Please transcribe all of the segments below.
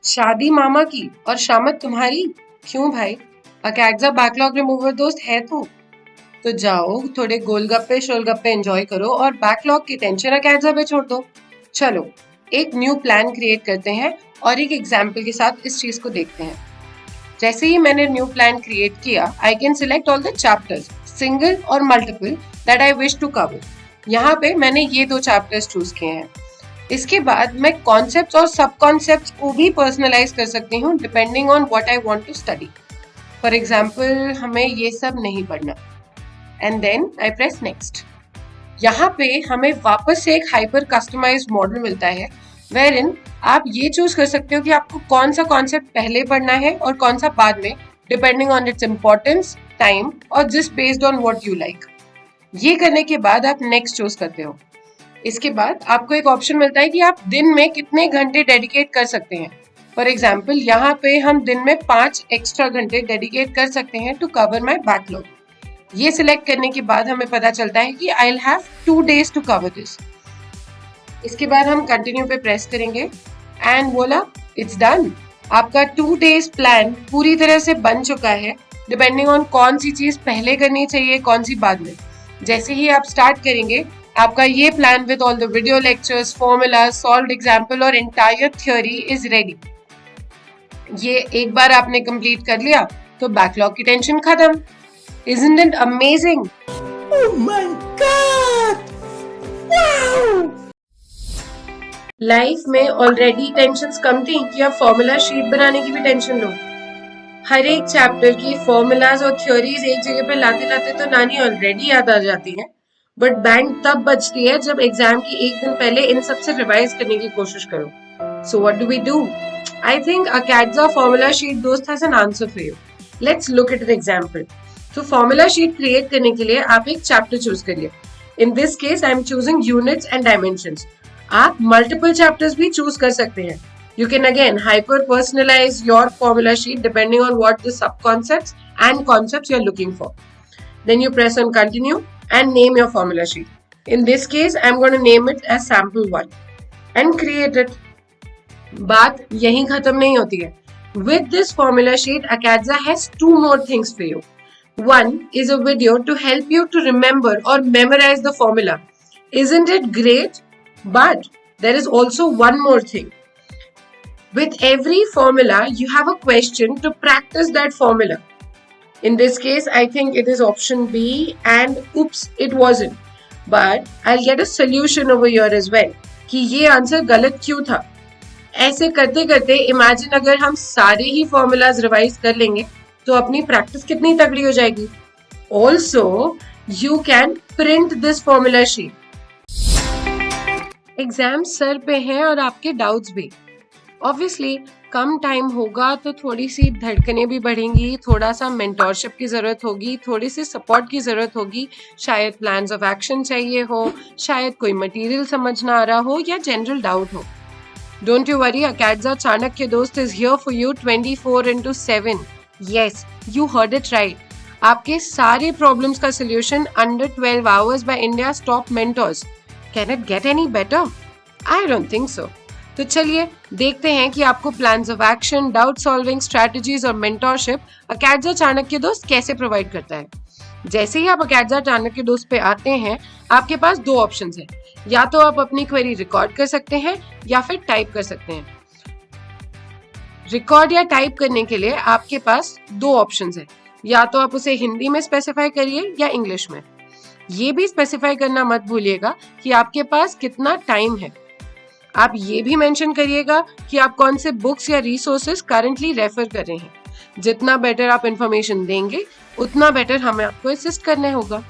शादी मामा की और शामत तुम्हारी। क्यों भाई, अकेडजा बैकलॉग रिमूवर दोस्त है तो जाओ थोड़े गोलगप्पे शोलगप्पे एंजॉय करो और बैकलॉग की टेंशन अकेडजा पे छोड़ दो। चलो एक न्यू प्लान क्रिएट करते हैं और एक एग्जाम्पल के साथ इस चीज को देखते हैं। जैसे ही मैंने न्यू प्लान क्रिएट किया, I can select all the chapters, single और multiple, that I wish to cover. यहाँ पे मैंने ये 2 चैप्टर्स चूज किए हैं। इसके बाद मैं कॉन्सेप्ट्स और सब कॉन्सेप्ट्स को भी पर्सनलाइज कर सकती हूँ depending on what I want to study. For example हमें ये सब नहीं पढ़ना, and then I press next. यहाँ पे हमें वापस से एक हाइपर कस्टमाइज्ड मॉडल मिलता है, वेयरइन आप ये चूज कर सकते हो कि आपको कौन सा कॉन्सेप्ट पहले पढ़ना है और कौन सा बाद में, depending on its importance, time और just based on what you like. ये करने के बाद आप नेक्स्ट चूज करते हो। इसके बाद आपको एक ऑप्शन मिलता है कि आप दिन में कितने घंटे डेडिकेट कर सकते हैं। फॉर एग्जाम्पल यहाँ पे हम दिन में 5 एक्स्ट्रा घंटे डेडिकेट कर सकते हैं टू कवर माई बैकलॉग। ये सिलेक्ट करने के बाद हमें पता चलता है कि I will have 2 days to cover this. इसके बाद हम कंटिन्यू पे प्रेस करेंगे एंड वोला, इट्स डन। आपका 2 days प्लान पूरी तरह से बन चुका है, डिपेंडिंग ऑन कौन सी चीज पहले करनी चाहिए कौन सी बाद में। जैसे ही आप स्टार्ट करेंगे, आपका ये plan with all the video lectures, formula, solved example और एंटायर थ्योरी इज रेडी। ये एक बार आपने कंप्लीट कर लिया तो बैकलॉग की टेंशन खत्म। Isn't it amazing? Oh my God! Wow! Life में ऑलरेडी टेंशन्स कम थी कि अब फॉर्मूला शीट बनाने की भी टेंशन लो। हर एक चैप्टर की फॉर्मूलाज और थ्योरीज एक जगह पे लाते लाते तो नानी ऑलरेडी याद आ जाती है, बट बैंक तब बचती है जब एग्जाम की एक दिन पहले इन सब से रिवाइज करने की कोशिश करो। So what do we do? I think Acadza formula sheet दोस्त has an answer for you. Let's look at an example. तो फॉर्मूला शीट क्रिएट करने के लिए आप एक चैप्टर चूज करिए। In this case I am choosing units and dimensions. आप multiple chapters भी चूज कर सकते हैं। You can again hyper personalize your formula sheet depending on what the sub concepts and concepts you're looking for. Then you press on continue and name your formula sheet. In this case, I'm going to name it as sample 1 and create it. बात यहीं खत्म नहीं होती है। With this formula sheet, Acadsha has 2 more things for you. One is a video to help you to remember or memorize the formula. Isn't it great? But there is also one more thing. With every formula, you have a question to practice that formula. In this case, I think it is option B and oops, it wasn't. But I'll get a solution over here as well कि ये answer गलत क्यों था। ऐसे करते करते imagine अगर हम सारे ही फॉर्मूलाज रिवाइज कर लेंगे तो अपनी प्रैक्टिस कितनी तगड़ी हो जाएगी। Also you can print this formula sheet. Exam sir पे हैं और आपके डाउट्स भी। ऑब्वियसली कम टाइम होगा तो थोड़ी सी धड़कनें भी बढ़ेंगी, थोड़ा सा मेंटोरशिप की ज़रूरत होगी, थोड़ी सी सपोर्ट की ज़रूरत होगी, शायद प्लान्स ऑफ एक्शन चाहिए हो, शायद कोई मटेरियल समझ ना आ रहा हो या जनरल डाउट हो। Don't you worry, Acadza Chanakya Dost is here for you 24/7। Yes, you heard it right. आपके सारे प्रॉब्लम्स का solution under 12 hours by India's top mentors. Can it get any better? I don't think so. तो चलिए देखते हैं कि आपको plans of action, doubt solving, strategies और मेंटोरशिप अकेडजा चाणक्य दोस्त कैसे प्रोवाइड करता है। जैसे ही आप अकेडजा चाणक्य दोस्त पे आते हैं, आपके पास 2 ऑप्शंस हैं। या तो आप अपनी क्वेरी रिकॉर्ड कर सकते हैं या फिर टाइप कर सकते हैं। रिकॉर्ड या टाइप करने के लिए आपके पास 2 ऑप्शंस हैं। या तो आप उसे हिंदी में स्पेसिफाई करिए या इंग्लिश में। ये भी स्पेसिफाई करना मत भूलिएगा कि आपके पास कितना टाइम है। आप ये भी मेंशन करिएगा कि आप कौन से बुक्स या रिसोर्सेज करंटली रेफर कर रहे हैं। जितना बेटर आप इंफॉर्मेशन देंगे उतना बेटर हमें आपको असिस्ट करना होगा।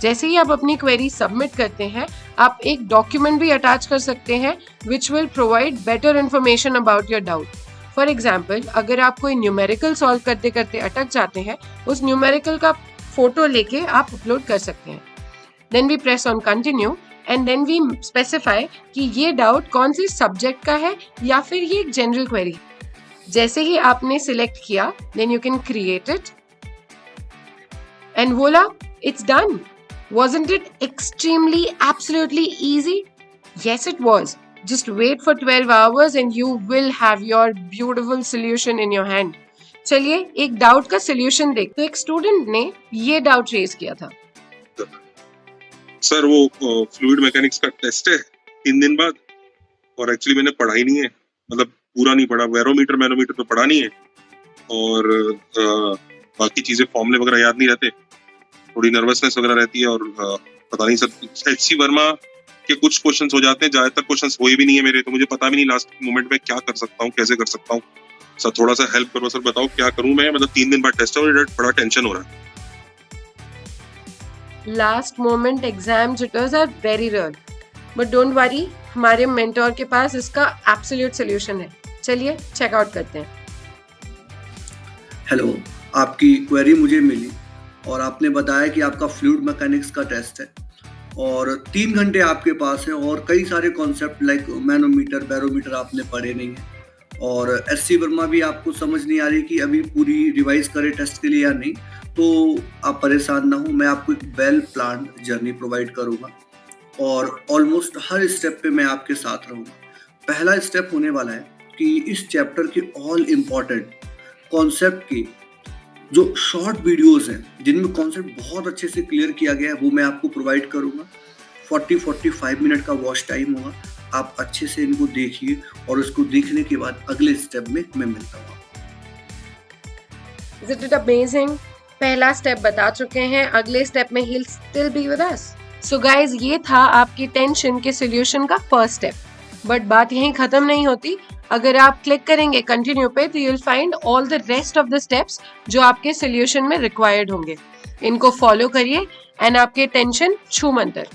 जैसे ही आप अपनी क्वेरी सबमिट करते हैं, आप एक डॉक्यूमेंट भी अटैच कर सकते हैं which will provide better information about your doubt. For example, अगर आप कोई न्यूमेरिकल सॉल्व करते करते अटक जाते हैं, उस न्यूमेरिकल का फोटो लेके आप अपलोड कर सकते हैं। Then we press on continue and then we specify कि ये डाउट कौन सी सब्जेक्ट का है या फिर ये एक जनरल क्वेरी। जैसे ही आपने सिलेक्ट किया, then you can create it and voila, it's done. Wasn't it extremely, absolutely easy? Yes, it was. Just wait for 12 hours and you will have your beautiful solution in your hand. चलिए एक doubt का solution देख। तो एक student ने ये doubt raise किया था। सर वो फ्लूइड मैकेनिक्स का टेस्ट है 3 दिन बाद, और एक्चुअली मैंने पढ़ा ही नहीं है, मतलब पूरा नहीं पढ़ा, बैरोमीटर मैनोमीटर तो पढ़ा नहीं है, और बाकी चीजें फॉर्मूले वगैरह याद नहीं रहते, थोड़ी नर्वसनेस वगैरह रहती है, और पता नहीं सर एचसी वर्मा के कुछ क्वेश्चंस हो जाते हैं, ज्यादातर क्वेश्चंस हुए भी नहीं है मेरे, तो मुझे पता भी नहीं लास्ट मोमेंट में क्या कर सकता हूँ, कैसे कर सकता हूँ। सर थोड़ा सा हेल्प करो सर, बताओ क्या करूँ मैं, मतलब 3 दिन बाद टेस्ट है और बड़ा टेंशन हो रहा है। Last moment exam jitters are very rare, but don't worry, हमारे मेंटोर के पास इसका एब्सोल्यूट सॉल्यूशन है। चलिए चेकआउट करते हैं। हेलो, आपकी क्वेरी मुझे मिली और आपने बताया कि आपका फ्लूइड मैकेनिक्स का टेस्ट है और 3 घंटे आपके पास है और कई सारे कॉन्सेप्ट लाइक मैनोमीटर बैरोमीटर आपने पढ़े नहीं है, और एससी वर्मा भी आपको समझ नहीं आ रही कि अभी पूरी रिवाइज करे टेस्ट के लिए या नहीं। तो आप परेशान ना हो, मैं आपको एक वेल प्लान जर्नी प्रोवाइड करूँगा और ऑलमोस्ट हर स्टेप पे मैं आपके साथ रहूँगा। पहला स्टेप होने वाला है कि इस चैप्टर के ऑल इम्पॉर्टेंट कॉन्सेप्ट की जो शॉर्ट वीडियोस हैं जिनमें कॉन्सेप्ट बहुत अच्छे से क्लियर किया गया है वो मैं आपको प्रोवाइड करूँगा। 40-45 मिनट का वॉच टाइम होगा, आप अच्छे से इनको देखिए और उसको देखने के बाद अगले स्टेप में मैं मिलता हूँ। Isn't it amazing? पहला स्टेप बता चुके हैं, अगले स्टेप में he'll still be with us. So guys, ये था आपकी टेंशन के सॉल्यूशन का फर्स्ट स्टेप, बट बात यहीं खत्म नहीं होती। अगर आप क्लिक करेंगे कंटिन्यू पे तो you'll find all the rest of the steps जो आपके सॉल्यूशन में रिक्वायर्ड होंगे। इनको फॉलो करिए एंड आपके टेंशन छू मंतर।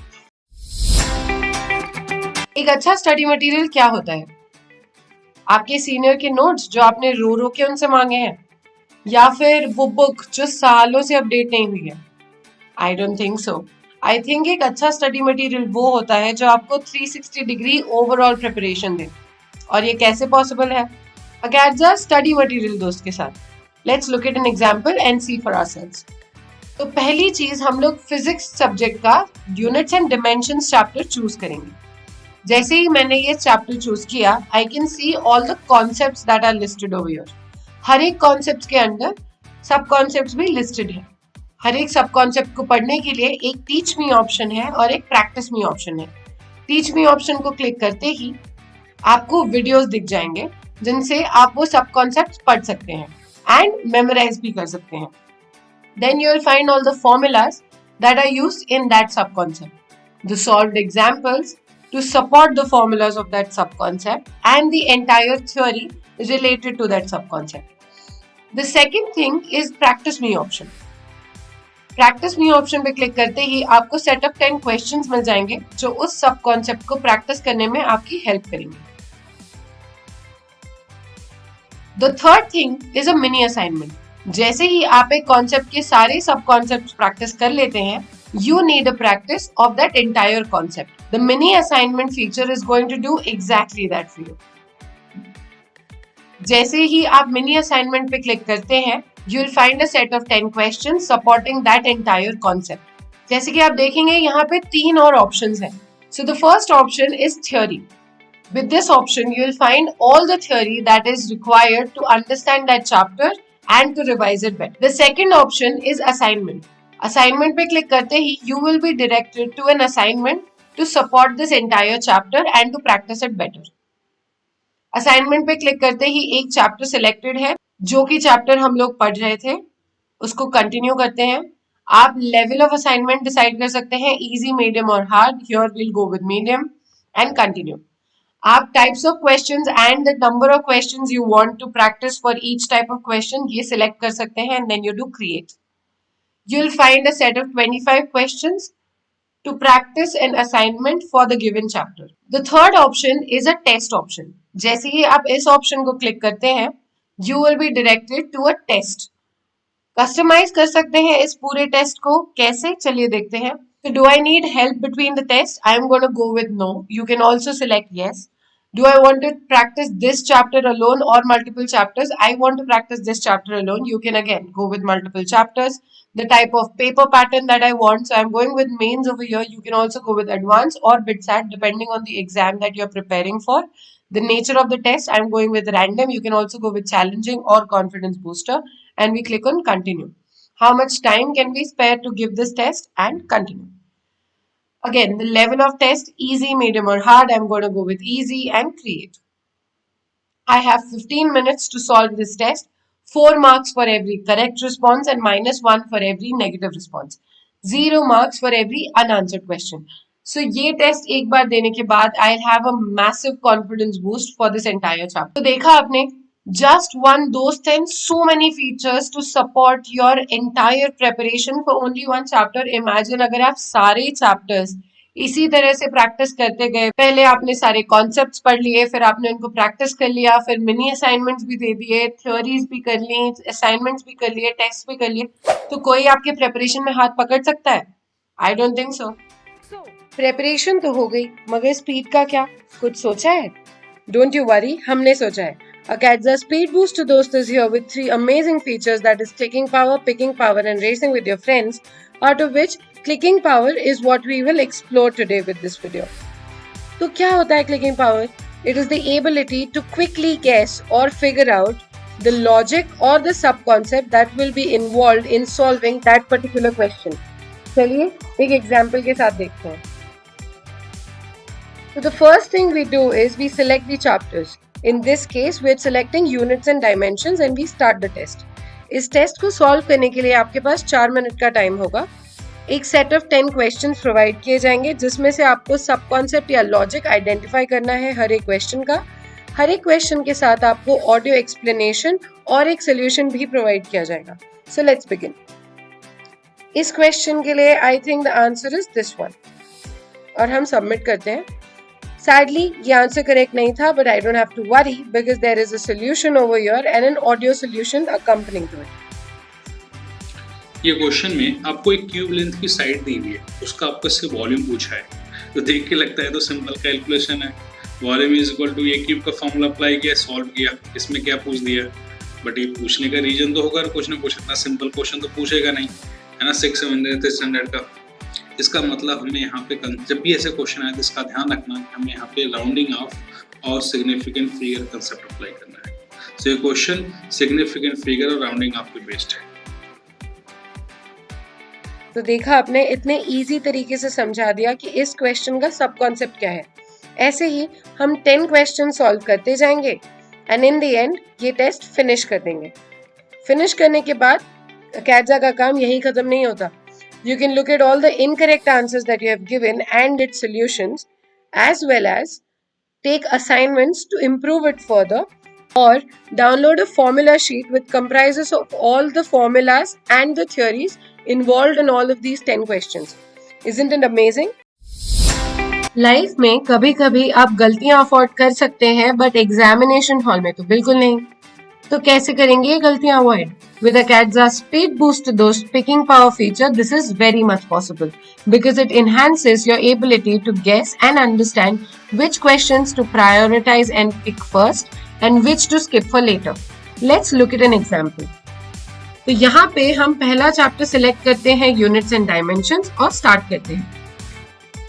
एक अच्छा स्टडी मटेरियल क्या होता है? आपके सीनियर के नोट्स जो आपने रो रो के उनसे मांगे हैं, या फिर वो बुक जो सालों से अपडेट नहीं हुई है? आई don't think so. I think एक अच्छा स्टडी मटेरियल वो होता है जो आपको 360 डिग्री ओवरऑल प्रिपरेशन दे। और ये कैसे पॉसिबल है? अगेन स्टडी मटेरियल दोस्त के साथ। Let's look at an example and see for ourselves. तो पहली चीज हम लोग फिजिक्स सब्जेक्ट का units and dimensions chapter choose करेंगे। जैसे ही मैंने ये चैप्टर चूज किया, I can see all the concepts that are listed over here. हर एक कॉन्सेप्ट के अंदर सब कॉन्सेप्ट्स भी लिस्टेड है। हर एक सब कॉन्सेप्ट को पढ़ने के लिए एक टीच मी ऑप्शन है और एक प्रैक्टिस मी ऑप्शन है। टीच मी ऑप्शन को क्लिक करते ही आपको वीडियोस दिख जाएंगे जिनसे आप वो सब कॉन्सेप्ट्स पढ़ सकते हैं एंड मेमोराइज भी कर सकते हैं। Then you will find all the formulas that are used in that sub concept, the solved examples to support the formulas of that sub-concept and the entire theory related to that sub-concept. The second thing is practice me option. Practice me option पे click करते ही आपको set of 10 questions मिल जाएंगे जो उस sub-concept को practice करने में आपकी help करेंगे. The third thing is a mini assignment. जैसे ही आप एक concept के सारे sub-concepts practice कर लेते हैं, you need a practice of that entire concept. The mini assignment feature is going to do exactly that for you. जैसे ही आप mini assignment पे click करते हैं, you will find a set of 10 questions supporting that entire concept. जैसे कि आप देखेंगे यहाँ पे 3 और options हैं. So the first option is theory. With this option, you will find all the theory that is required to understand that chapter and to revise it better. The second option is assignment. Assignment पे click करते ही you will be directed to an assignment to support this entire chapter and to practice it better. Assignment पे click करते ही एक chapter selected है जो कि chapter हम लोग पढ़ रहे थे, उसको continue करते हैं। आप level of assignment decide कर सकते हैं, easy, medium और hard. Here we'll go with medium and continue. आप types of questions and the number of questions you want to practice for each type of question ये select कर सकते हैं and then you do create. You'll find a set of 25 questions to practice an assignment for the given chapter. The third option is a test option. जैसे ही आप इस option को click करते हैं, you will be directed to a test. Customize कर सकते हैं इस पूरे test को, कैसे? चलिए देखते हैं. So do I need help between the tests? I am going to go with no. You can also select yes. Do I want to practice this chapter alone or multiple chapters? I want to practice this chapter alone. You can again go with multiple chapters. The type of paper pattern that I want. So I'm going with mains over here. You can also go with advanced or BitSat depending on the exam that you're preparing for. The nature of the test, I'm going with random. You can also go with challenging or confidence booster. And we click on continue. How much time can we spare to give this test? And continue. Again, the level of test, easy, medium or hard. I'm going to go with easy and create. I have 15 minutes to solve this test. 4 marks for every correct response and -1 for every negative response. 0 marks for every unanswered question. So ये test एक बार देने के बाद I'll have a massive confidence boost for this entire chapter. तो देखा आपने, just one those 10 so many features to support your entire preparation for only one chapter. Imagine अगर आप सारे chapters इसी तरह से प्रैक्टिस करते गए, पहले आपने सारे कॉन्सेप्ट्स पढ़ लिए, फिर आपने उनको प्रैक्टिस कर लिया, फिर मिनी असाइनमेंट्स भी दे दिए, थ्योरीज भी कर ली, असाइनमेंट्स भी कर लिए, टेस्ट भी कर लिए, तो कोई आपके प्रिपरेशन में हाथ पकड़ सकता है? आई डोंट थिंक सो. प्रिपरेशन तो हो गई, मगर स्पीड का क्या? कुछ सोचा है? डोंट यू वरी, हमने सोचा है. Acadza Speed Booster Dost is here with 3 amazing features, that is clicking power, picking power and racing with your friends, out of which clicking power is what we will explore today with this video. तो क्या होता है clicking power? It is the ability to quickly guess or figure out the logic or the sub-concept that will be involved in solving that particular question. चलिए एक example के साथ देखते हैं. So the first thing we do is we select the chapters. In this case, we are selecting units and dimensions and we start the test. इस test को solve करने के लिए आपके पास 4 मिनट का टाइम होगा. एक सेट ऑफ 10 क्वेश्चंस प्रोवाइड किए जाएंगे जिसमें से आपको सब कॉन्सेप्ट या लॉजिक आइडेंटिफाई करना है हर एक क्वेश्चन का. हर एक क्वेश्चन के साथ आपको ऑडियो एक्सप्लेनेशन और एक सोल्यूशन भी प्रोवाइड किया जाएगा. So let's begin. इस क्वेश्चन के लिए I think the answer is this one और हम सबमिट करते हैं. Sadly, ये आंसर करेक्ट नहीं था, but I don't have to worry because there is a solution over here and an audio solution accompanying to it. ये question में आपको एक क्यूब लेंथ की साइड दी हुई है, उसका आपको इससे वॉल्यूम पूछा है. तो देख के लगता है तो सिंपल कैलकुलेशन है. वॉल्यूम इज इक्वल टू ये क्यूब का फॉर्मूला अप्लाई किया, सॉल्व किया. इसमें क्या पूछ दिया, बट ये पूछने का रीजन तो होगा, कुछ ना कुछ. इतना सिंपल क्वेश्चन तो पूछेगा नहीं, है ना. 600 स्टैंडर्ड का. इसका मतलब हमें यहाँ पे जब भी ऐसे क्वेश्चन आए तो इसका ध्यान रखना है, हमें यहाँ पे राउंडिंग ऑफ और सिग्निफिकेंट फिगर कंसेप्ट अप्लाई करना है. सो ये क्वेश्चन सिग्निफिकेंट फिगर और राउंडिंग ऑफ पे बेस्ड है. तो देखा आपने, इतने इजी तरीके से समझा दिया कि इस क्वेश्चन का सब कॉन्सेप्ट क्या है. ऐसे ही हम 10 क्वेश्चन सॉल्व करते जाएंगे एंड इन द एंड ये टेस्ट फिनिश कर देंगे. फिनिश करने के बाद Acadza का काम यही खत्म नहीं होता. You can look at all the incorrect answers that you have given and its solutions, as well as take assignments to improve it further, or download a formula sheet which comprises of all the formulas and the theories involved in all of these 10 questions. Isn't it amazing? Life में कभी कभी आप गलतियां afford कर सकते हैं, but examination hall में तो बिल्कुल नहीं. तो कैसे करेंगे ये गलतियां avoid? With Acadza Speed Booster Dost picking power feature, this is very much possible because it enhances your ability to guess and understand which questions to prioritize and pick first and which to skip for later. Let's look at an example. तो यहाँ पे हम पहला chapter select करते हैं units and dimensions और start करते हैं.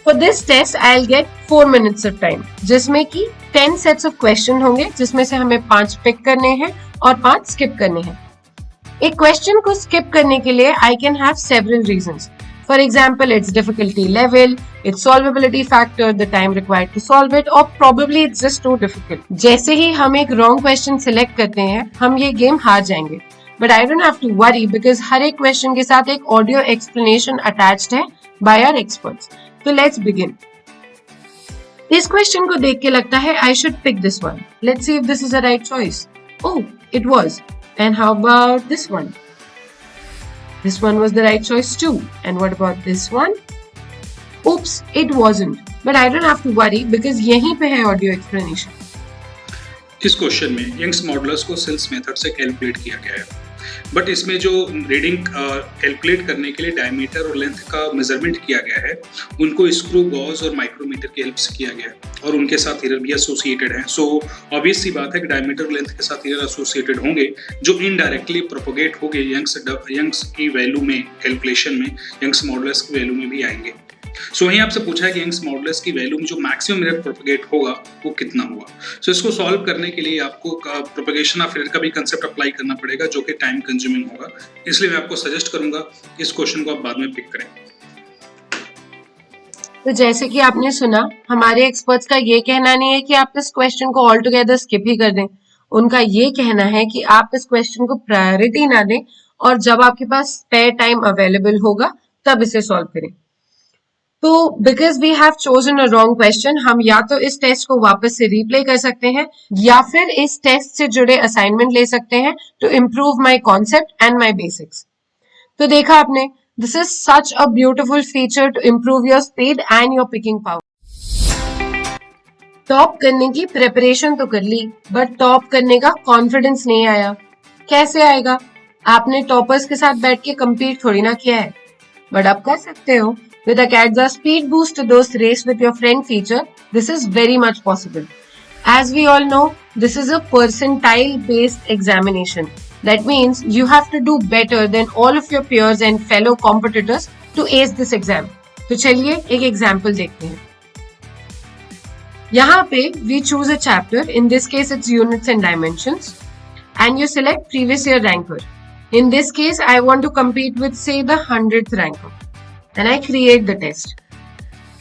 For this test, I'll get 4 minutes of time, जिसमें कि 10 sets of question होंगे, जिसमें से हमें 5 पिक करने हैं और 5 स्किप करने हैं. एक क्वेश्चन को स्किप करने के लिए I can have several reasons. For example, it's difficulty level, it's solvability factor, the time required to solve it, और probably it's just too difficult. जैसे ही हम एक रॉन्ग क्वेश्चन सिलेक्ट करते हैं, हम ये गेम हार जाएंगे. But I don't have to worry because हर एक क्वेश्चन के साथ एक ऑडियो एक्सप्लेनेशन अटैच्ड है बाय आवर एक्सपर्ट्स. तो लेट्स बिगिन. इस क्वेश्चन को देख के लगता है I should pick this one. Let's see if this is a right choice. Oh, it was. And how about this one? This one was the right choice too. And what about this one? Oops, it wasn't. But I don't have to worry because यहीं पे है audio explanation. इस question में Young's modulus को sales method से calculate किया गया है. बट इसमें जो रीडिंग कैलकुलेट करने के लिए डायमीटर और लेंथ का मेजरमेंट किया गया है उनको स्क्रू गॉज और माइक्रोमीटर की हेल्प से किया गया है और उनके साथ एरर भी एसोसिएटेड है। सो ऑब्वियस सी बात है कि डायमीटर लेंथ के साथ एरर एसोसिएटेड होंगे जो इनडायरेक्टली प्रोपोगेट होंगे यंग्स की वैल्यू में, कैलकुलेशन में यंग्स मॉडुलस की वैल्यू में भी आएंगे। सो वहीं आपसे पूछा है कि यंग्स मॉडुलस की वैल्यू में जो मैक्सिमम एरर प्रोपोगेट होगा वो कितना होगा। सो इसको सॉल्व करने के लिए आपको प्रोपोगेशन ऑफ एरर का भी कंसेप्ट अप्लाई करना पड़ेगा जो कि टाइम कंज्यूमिंग होगा, इसलिए मैं आपको सजेस्ट करूंगा इस क्वेश्चन को आप बाद में पिक करें। तो जैसे कि आपने सुना, हमारे एक्सपर्ट्स का ये कहना नहीं है कि आप इस क्वेश्चन को ऑल टुगेदर स्किप ही कर दें। उनका ये कहना है कि आप इस क्वेश्चन को प्रायोरिटी ना दें और जब आपके पास स्पेयर टाइम अवेलेबल होगा तब इसे सॉल्व करें। तो because we have chosen a wrong question, हम या तो इस टेस्ट को वापस से रीप्ले कर सकते हैं या फिर इस टेस्ट से जुड़े असाइनमेंट ले सकते हैं to improve my concept and my basics. तो देखा आपने, this is such a beautiful feature to improve your speed and your picking power. Top करने की प्रिपरेशन तो कर ली, बट टॉप करने का कॉन्फिडेंस नहीं आया। कैसे आएगा? आपने टॉपर्स के साथ बैठ के compete थोड़ी ना किया है, बट आप कर सकते हो। With Acadza Speed Boost Dost Race with Your Friend feature, this is very much possible. As we all know, this is a percentile-based examination. That means you have to do better than all of your peers and fellow competitors to ace this exam. तो चलिए एक example देखते हैं। यहाँ पे we choose a chapter, in this case it's units and dimensions, and you select previous year ranker. In this case, I want to compete with say the 100th ranker. And I create the test.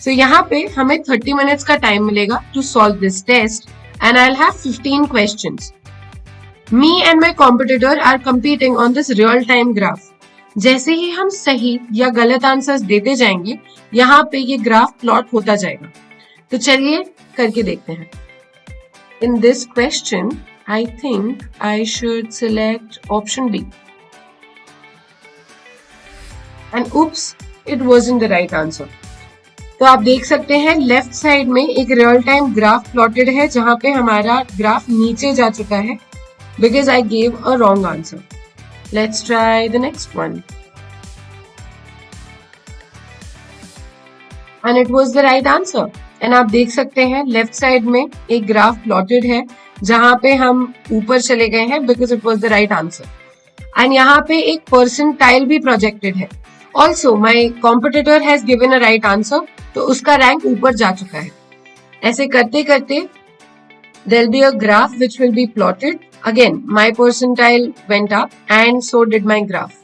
So यहाँ पे हमें 30 minutes का time मिलेगा to solve this test and I'll have 15 questions. Me and my competitor are competing on this real time graph. जैसे ही हम सही या गलत आंसर्स देते जाएंगे, यहाँ पे ये ग्राफ प्लॉट होता जाएगा। तो चलिए करके देखते हैं। In this question, I think I should select option B. And oops, it wasn't the right answer. तो आप देख सकते हैं लेफ्ट साइड में एक रियल टाइम ग्राफ प्लॉटेड है जहां पे हमारा ग्राफ नीचे जा चुका है because I gave a wrong answer. Let's try the next one. And it was the right answer. And आप देख सकते हैं लेफ्ट साइड में एक ग्राफ प्लॉटेड है जहां पे हम ऊपर चले गए हैं because it was the right answer. And यहाँ पे एक परसेंटाइल भी प्रोजेक्टेड है. Also, my competitor has given a right answer, तो उसका रैंक ऊपर जा चुका है। ऐसे करते करते there'll be a graph which will be plotted. Again, my percentile went up and so did my graph.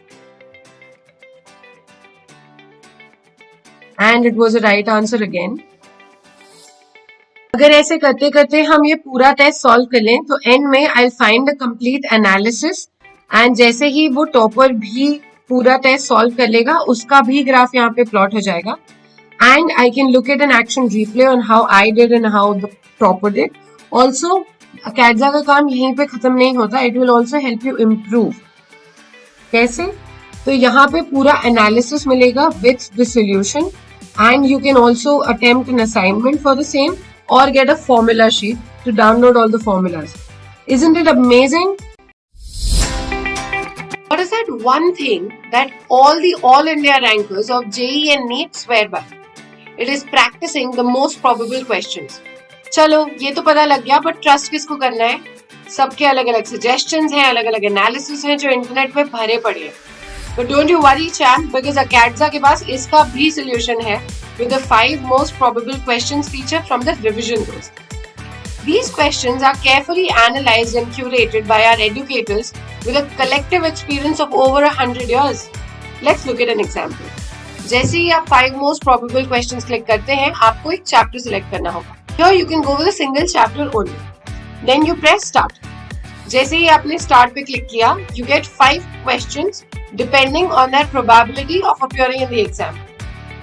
And it was a right answer again. अगर ऐसे करते करते हम ये पूरा टेस्ट सॉल्व कर लें तो एंड में I'll find a complete analysis and जैसे ही वो टॉपर भी पूरा टेस्ट सॉल्व कर लेगा उसका भी ग्राफ यहाँ पे प्लॉट हो जाएगा and I can look at an action replay on how I did and how the topper did. Also Acadza का काम यहीं पे खत्म नहीं होता, it will also help you improve. कैसे? तो यहाँ पे पूरा एनालिसिस मिलेगा with the solution and you can also attempt an assignment for the same और get a formula sheet to download all the formulas. Isn't it amazing? What is that one thing that all the All India rankers of JEE and NEET swear by? It is practicing the most probable questions. चलो ये तो पता लग गया, but trust किसको करना है? सबके अलग अलग सजेशंस हैं, अलग अलग एनालिसिस हैं जो इंटरनेट पे भरे पड़े हैं। But don't you worry champ, because Acadza के पास इसका भी solution है with the 5 most probable questions feature from the revision rules. These questions are carefully analyzed and curated by our educators with a collective experience of over 100 years. Let's look at an example. जैसे ही आप 5 most probable questions click करते हैं, आपको एक chapter select करना होगा. Here you can go with a single chapter only. Then you press start. जैसे ही आपने start पे click किया, you get 5 questions depending on their probability of appearing in the exam.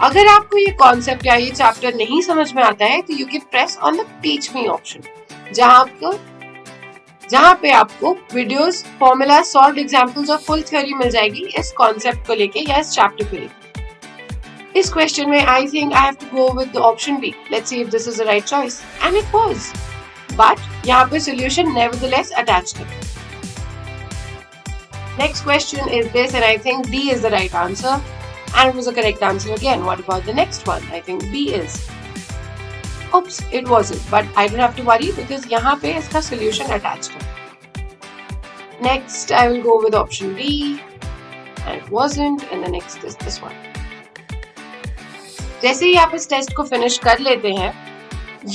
अगर आपको ये कॉन्सेप्ट या ये चैप्टर नहीं समझ में आता है तो you can press on the teach me option, जहां पे आपको वीडियोस, फॉर्मूला, सॉल्व्ड एग्जांपल्स और फुल थ्योरी मिल जाएगी इस कॉन्सेप्ट को लेके या इस चैप्टर को लेके। इस क्वेश्चन में I think I have to go with the option B. Let's see if this is the right choice and it was, but यहाँ पे सॉल्यूशन नेवरदलेस अटैच्ड है। Next question is this, and I think D is the right answer. And it was a correct answer again. What about the next one? I think B is. Oops, it wasn't. But I don't have to worry because यहाँ पे इसका solution attached है. Next, I will go with option D. And it wasn't. And the next is this one. जैसे ही आप इस test को finish कर लेते हैं,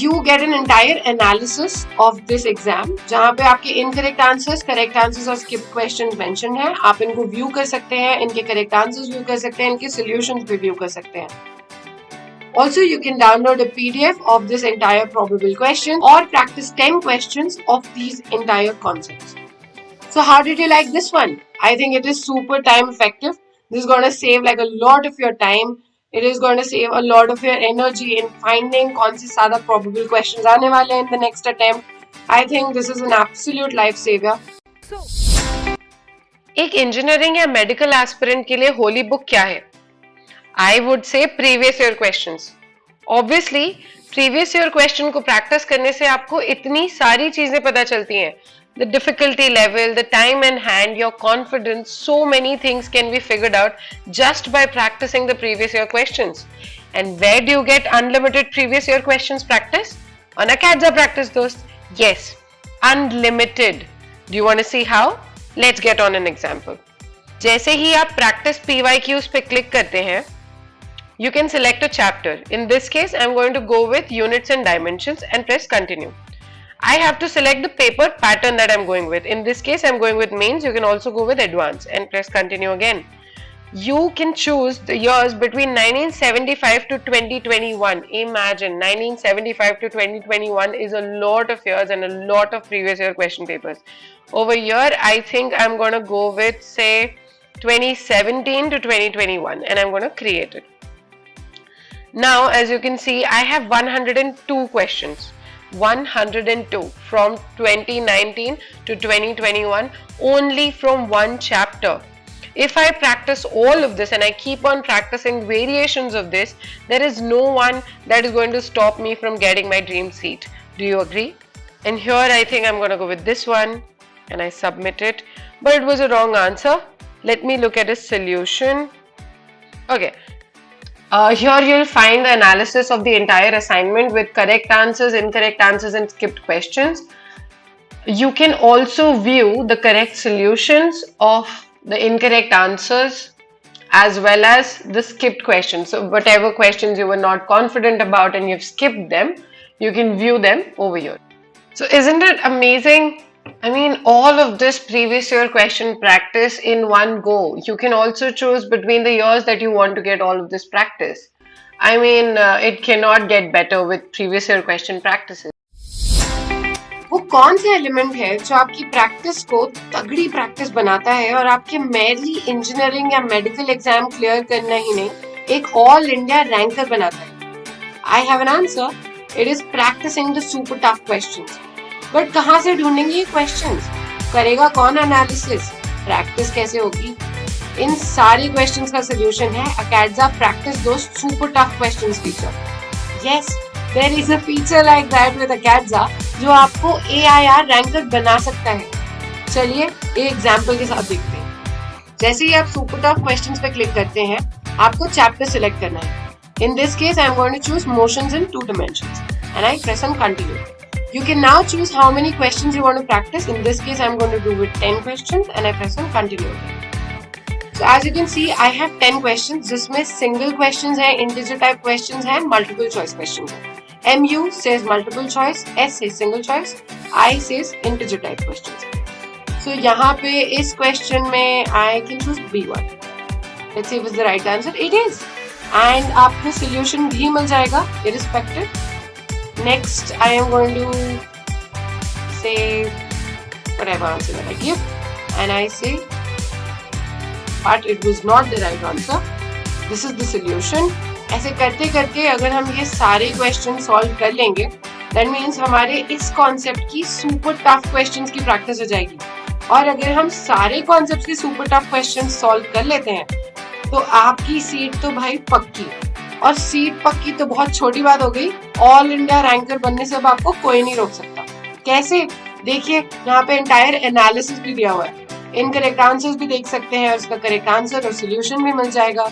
you get an entire analysis of this exam, जहाँ पे आपके incorrect answers, correct answers और skipped questions mentioned हैं. आप इनको view कर सकते हैं, इनके correct answers view कर सकते हैं, इनके solutions भी view कर सकते हैं. Also, you can download a PDF of this entire probable question or practice 10 questions of these entire concepts. So how did you like this one? I think it is super time effective. This is going to save like a lot of your time. It is going to save a lot of your energy in finding कौन सी ज़्यादा probable questions आने वाले हैं in the next attempt. I think this is an absolute lifesaver. एक engineering या medical aspirant के लिए Holi book क्या है? I would say previous year questions. Obviously, previous year question को प्रैक्टिस करने से आपको इतनी सारी चीजें पता चलती हैं. The difficulty level, the time in hand, your confidence, so many things can be figured out just by practicing the previous year questions. And where do you get unlimited previous year questions practice? On Acadza practice, dost. Yes, unlimited. Do you want to see how? Let's get on an example. जैसे ही आप practice PYQs पे click करते हैं, you can select a chapter. In this case, I'm going to go with units and dimensions and press continue. I have to select the paper pattern that I'm going with. In this case, I'm going with mains. You can also go with advanced and press continue again. You can choose the years between 1975 to 2021. Imagine 1975 to 2021 is a lot of years and a lot of previous year question papers. Over here, I think I'm going to go with say 2017 to 2021 and I'm going to create it. Now, as you can see, I have 102 questions. 102 from 2019 to 2021 only from one chapter. If I practice all of this and I keep on practicing variations of this, there is no one that is going to stop me from getting my dream seat. Do you agree? And here I think I'm going to go with this one and I submit it, but it was a wrong answer. Let me look at a solution. Okay. Here you'll find the analysis of the entire assignment with correct answers, incorrect answers and skipped questions. You can also view the correct solutions of the incorrect answers as well as the skipped questions. So whatever questions you were not confident about and you've skipped them, you can view them over here. So isn't it amazing? I mean, all of this previous year question practice in one go. You can also choose between the years that you want to get all of this practice. I mean, it cannot get better with previous year question practices. वो कौन सा element है जो आपकी practice को तगड़ी practice बनाता है और आपके मेरली इंजीनियरिंग या मेडिकल एग्जाम क्लियर करना ही नहीं, एक ऑल इंडिया रैंकर बनाता है? I have an answer. It is practising the super tough questions. But कहाँ से ढूंढेंगे ये क्वेश्चंस? करेगा कौन एनालिसिस? प्रैक्टिस कैसे होगी? इन सारी क्वेश्चंस का सोल्यूशन है Acadza practice those super tough questions feature. Yes, there is a feature like that with Acadza जो आपको AIR रैंकर बना सकता है. चलिए एक एग्जांपल के साथ देखते हैं. जैसे ही आप सुपर टफ क्वेश्चंस पे क्लिक करते हैं, आपको चैप्टर सिलेक्ट करना है. In this case I am going to choose motions in 2 dimensions and I press on continue. You can now choose how many questions you want to practice. In this case, I'm going to do with 10 questions and I press on continue. So as you can see, I have 10 questions. जिसमें single questions हैं, integer type questions हैं, multiple choice questions हैं. MU says multiple choice, S says single choice, I says integer type questions. So यहाँ पे इस question में I can choose B1. Let's see if it's the right answer. It is. And आपको solution भी मिल जाएगा irrespective. Next, I am going to say whatever answer that I give, and I say, but it was not the right answer. This is the solution. ऐसे करते करते अगर हम ये सारे क्वेश्चन सॉल्व कर लेंगे, that means हमारे इस कॉन्सेप्ट की सुपर टफ क्वेश्चंस की प्रैक्टिस हो जाएगी. और अगर हम सारे कॉन्सेप्ट्स के सुपर टफ क्वेश्चंस सॉल्व कर लेते हैं, तो आपकी सीट तो भाई पक्की. और सीट पक्की तो बहुत छोटी बात हो गई, ऑल इंडिया रैंकर बनने से अब आपको कोई नहीं रोक सकता. कैसे? देखिए यहाँ पे एंटायर एनालिसिस भी दिया हुआ है. इनकरेक्ट आंसर्स भी देख सकते हैं, उसका करेक्ट आंसर और सोल्यूशन भी मिल जाएगा।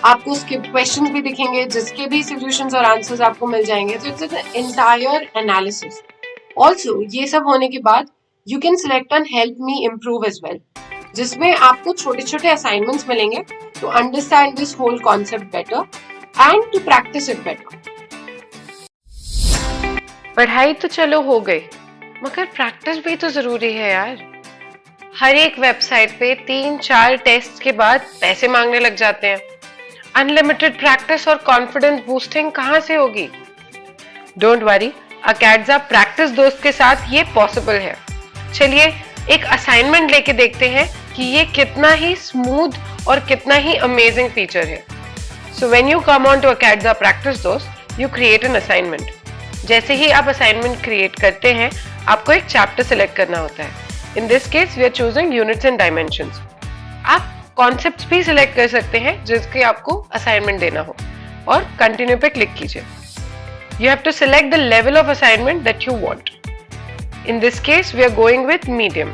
आपको स्किप क्वेश्चंस भी दिखेंगे जिसके भी सॉल्यूशंस और आंसर्स आपको मिल जाएंगे। तो it's an entire analysis. Also ये सब होने के बाद you can select on help me improve as well, जिसमें आपको छोटे छोटे असाइनमेंट्स मिलेंगे to understand this whole concept better and to practise it better. पढ़ाई तो चलो हो गई, मगर प्रैक्टिस भी तो जरूरी है यार। हर एक वेबसाइट पे 3-4 टेस्ट के बाद पैसे मांगने लग जाते हैं। अनलिमिटेड प्रैक्टिस और कॉन्फिडेंस बूस्टिंग कहाँ से होगी? डोंट वरी, अकेडजा प्रैक्टिस दोस्त के साथ ये पॉसिबल है। चलिए एक असाइनमेंट लेके देखते हैं कि ये कितना ही स्मूथ और कितना ही अमेजिंग फीचर है। So when you come on to Acadza practice दोस्त, यू क्रिएट एन असाइनमेंट। जैसे ही आप असाइनमेंट क्रिएट करते हैं, आपको एक चैप्टर सिलेक्ट करना होता है। In this case we are choosing units and dimensions. आप कॉन्सेप्ट्स भी सिलेक्ट कर सकते हैं जिसके आपको असाइनमेंट देना हो, और कंटिन्यू पे क्लिक कीजिए। You have to select the level of assignment that you want. In this case we are going with medium.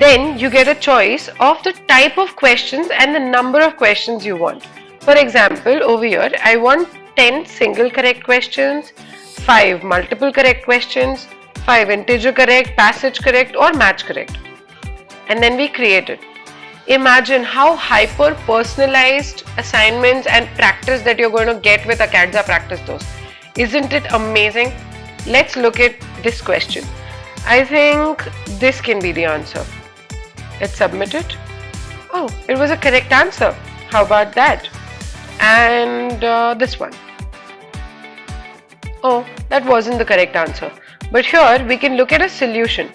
Then you get a choice of the type of questions and the number of questions you want. For example, over here I want 10 single correct questions, 5 multiple correct questions, 5 integer correct, passage correct or match correct. And then we create it. Imagine how hyper personalized assignments and practice that you're going to get with Acaadza Practice Dost. Isn't it amazing? Let's look at this question. I think this can be the answer. Let's submit it. Oh, it was a correct answer. How about that? And this one. Oh, that wasn't the correct answer. But here we can look at a solution.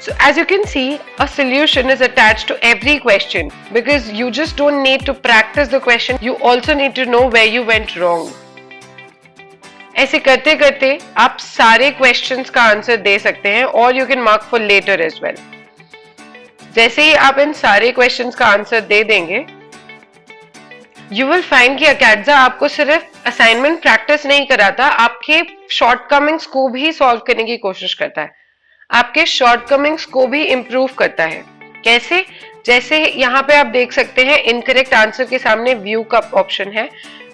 So as you can see, a solution is attached to every question because you just don't need to practice the question. You also need to know where you went wrong. ऐसे करते करते आप सारे questions का answer दे सकते हैं और you can mark for later as well. जैसे ही आप इन सारे क्वेश्चंस का आंसर दे देंगे, यू विल फाइंड कि अकेडजा आपको सिर्फ असाइनमेंट प्रैक्टिस नहीं कराता, आपके शॉर्टकमिंग्स को भी सॉल्व करने की कोशिश करता है, आपके शॉर्टकमिंग्स को भी इम्प्रूव करता है। कैसे? जैसे यहाँ पे आप देख सकते हैं इनकरेक्ट आंसर के सामने व्यू का ऑप्शन है।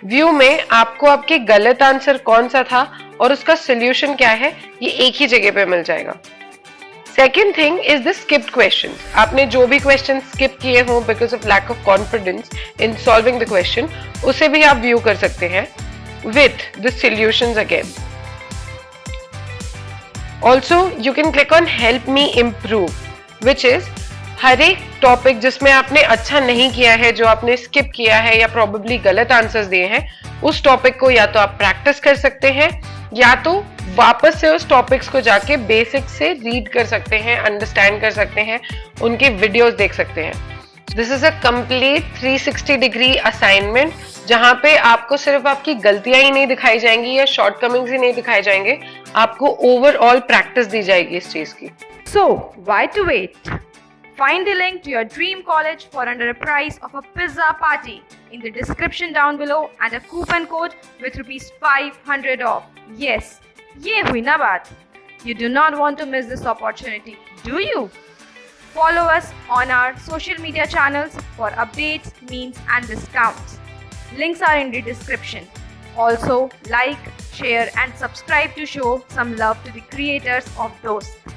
व्यू में आपको आपके गलत आंसर कौन सा था और उसका सोल्यूशन क्या है, ये एक ही जगह पे मिल जाएगा। Second thing is the skipped question. आपने जो भी क्वेश्चन स्किप किए हों because of lack of confidence in solving the question, उसे भी आप व्यू कर सकते हैं with the solutions again. Also you can click on help me improve, which is हर एक टॉपिक जिसमें आपने अच्छा नहीं किया है, जो आपने स्किप किया है या प्रोबेबली गलत आंसर्स दिए हैं, उस टॉपिक को या तो आप प्रैक्टिस कर सकते हैं या तो वापस से उस टॉपिक्स को जाके बेसिक से रीड कर सकते हैं, अंडरस्टैंड कर सकते हैं, उनके वीडियोस देख सकते हैं। This is a complete 360 degree assignment जहां पे आपको सिर्फ आपकी गलतियां ही नहीं दिखाई जाएंगी या शॉर्टकमिंग्स ही नहीं दिखाए जाएंगे, आपको ओवरऑल प्रैक्टिस दी जाएगी इस चीज की। So, why to wait? Find the link to your dream college for under a price of a pizza party in the description down below and a coupon code with ₹500 off. Yes, ye hui na baat. You do not want to miss this opportunity, do you? Follow us on our social media channels for updates, memes and discounts. Links are in the description. Also, like, share and subscribe to show some love to the creators of Dost.